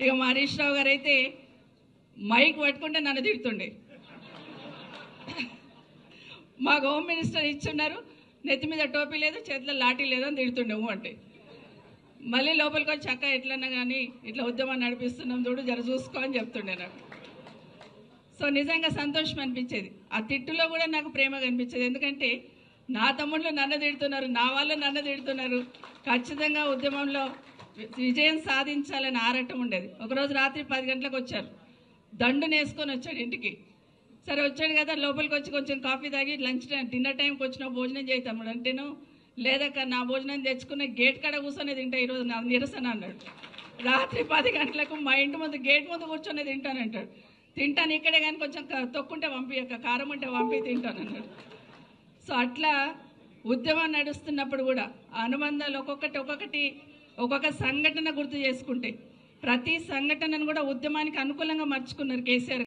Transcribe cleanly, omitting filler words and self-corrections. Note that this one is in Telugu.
ఇక మా హరీష్ రావు గారు అయితే మైక్ పట్టుకుంటే నన్ను తిడుతుండే. మాకు హోమ్ మినిస్టర్ ఇచ్చున్నారు, నెత్తి మీద టోపీ లేదు, చేతిలో లాఠీ లేదు అని తిడుతుండేము అంటే మళ్ళీ లోపలికి వచ్చి చక్క ఎట్లన్నా కానీ ఇట్లా ఉద్యమం నడిపిస్తున్నాం చూడు, జర చూసుకో అని చెప్తుండే నాకు. సో నిజంగా సంతోషం అనిపించేది. ఆ తిట్టులో కూడా నాకు ప్రేమ కనిపించేది. ఎందుకంటే నా తమ్ముళ్ళు నన్ను తిడుతున్నారు, నా వాళ్ళు నన్ను తిడుతున్నారు. ఖచ్చితంగా ఉద్యమంలో విజయం సాధించాలని ఆరాటం ఉండేది. ఒకరోజు రాత్రి 10 గంటలకు వచ్చారు, దండు నేసుకొని వచ్చాడు ఇంటికి. సరే వచ్చాడు కదా, లోపలికి వచ్చి కొంచెం కాఫీ తాగి లంచ్ టైం డిన్నర్ టైంకి వచ్చిన భోజనం చేద్దాము అంటేను, లేదక్క నా భోజనం తెచ్చుకున్న గేట్ కాడ కూర్చొని తింటా ఈరోజు నా నిరసన అన్నాడు. రాత్రి 10 గంటలకు మా ఇంటి ముందు గేట్ ముందు కూర్చొని తింటానంటాడు. తింటాను ఇక్కడే కానీ కొంచెం తొక్కుంటే పంపియక్క, కారం ఉంటే పంపి తింటాను అన్నాడు. సో అట్లా ఉద్యమం నడుస్తున్నప్పుడు కూడా అనుబంధాలు ఒక్కొక్క సంఘటన గుర్తు చేసుకుంటే ప్రతి సంఘటనను కూడా ఉద్యమానికి అనుకూలంగా మర్చుకున్నారు కేసీఆర్.